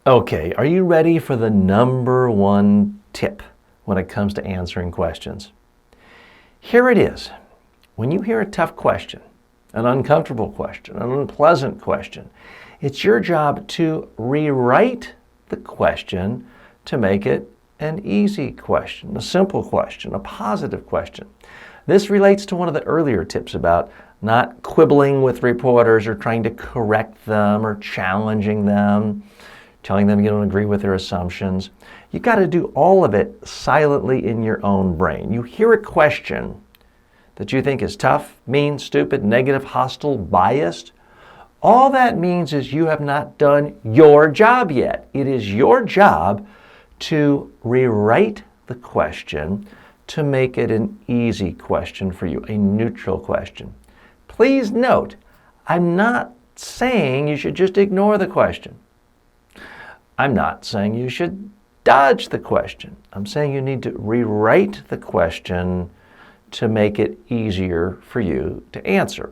Okay, are you ready for the number one tip when it comes to answering questions? Here it is. When you hear a tough question, an uncomfortable question, an unpleasant question, it's your job to rewrite the question to make it an easy question, a simple question, a positive question. This relates to one of the earlier tips about not quibbling with reporters or trying to correct them or challenging them, telling them you don't agree with their assumptions. You've got to do all of it silently in your own brain. You hear a question that you think is tough, mean, stupid, negative, hostile, biased. All that means is you have not done your job yet. It is your job to rewrite the question to make it an easy question for you, a neutral question. Please note, I'm not saying you should just ignore the question. I'm not saying you should dodge the question. I'm saying you need to rewrite the question to make it easier for you to answer.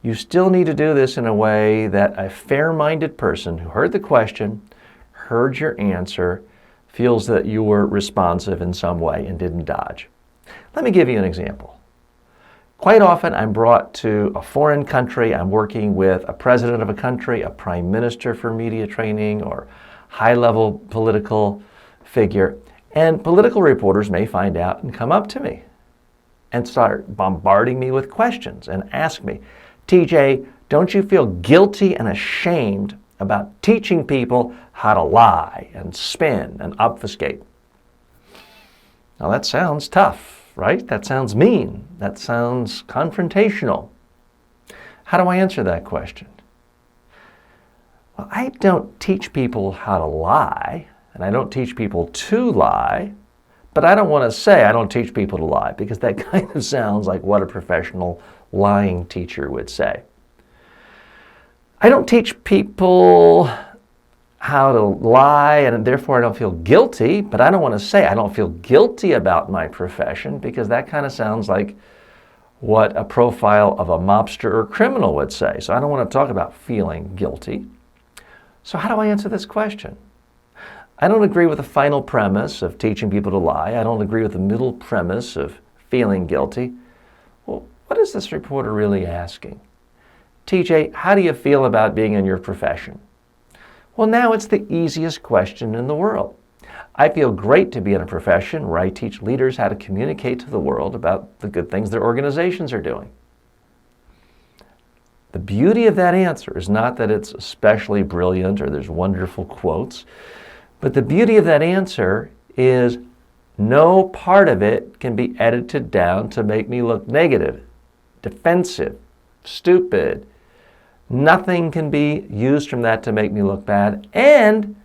You still need to do this in a way that a fair-minded person who heard the question, heard your answer, feels that you were responsive in some way and didn't dodge. Let me give you an example. Quite often I'm brought to a foreign country. I'm working with a president of a country, a prime minister for media training, or high-level political figure, and political reporters may find out and come up to me and start bombarding me with questions and ask me, TJ, don't you feel guilty and ashamed about teaching people how to lie and spin and obfuscate? Now that sounds tough, right? That sounds mean. That sounds confrontational. How do I answer that question? Well, I don't teach people how to lie, and I don't teach people to lie, but I don't want to say I don't teach people to lie, because that kind of sounds like what a professional lying teacher would say. I don't teach people how to lie, and therefore I don't feel guilty, but I don't want to say I don't feel guilty about my profession, because that kind of sounds like what a profile of a mobster or criminal would say. So I don't want to talk about feeling guilty. So how do I answer this question? I don't agree with the final premise of teaching people to lie. I don't agree with the middle premise of feeling guilty. Well, what is this reporter really asking? TJ, how do you feel about being in your profession? Well, now it's the easiest question in the world. I feel great to be in a profession where I teach leaders how to communicate to the world about the good things their organizations are doing. The beauty of that answer is not that it's especially brilliant or there's wonderful quotes, but the beauty of that answer is no part of it can be edited down to make me look negative, defensive, stupid. Nothing can be used from that to make me look bad, and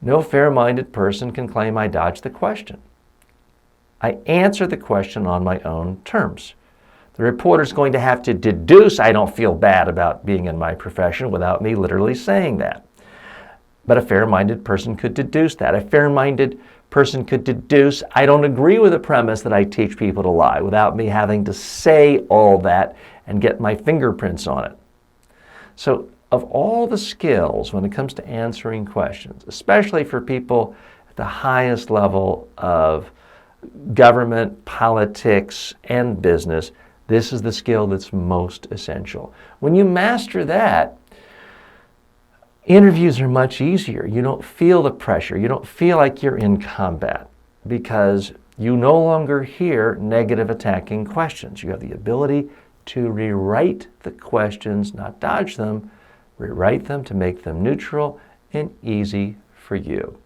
no fair-minded person can claim I dodged the question. I answer the question on my own terms. The reporter's going to have to deduce I don't feel bad about being in my profession without me literally saying that. But a fair-minded person could deduce that. A fair-minded person could deduce I don't agree with the premise that I teach people to lie without me having to say all that and get my fingerprints on it. So of all the skills when it comes to answering questions, especially for people at the highest level of government, politics, and business, this is the skill that's most essential. When you master that, interviews are much easier. You don't feel the pressure. You don't feel like you're in combat because you no longer hear negative attacking questions. You have the ability to rewrite the questions, not dodge them, rewrite them to make them neutral and easy for you.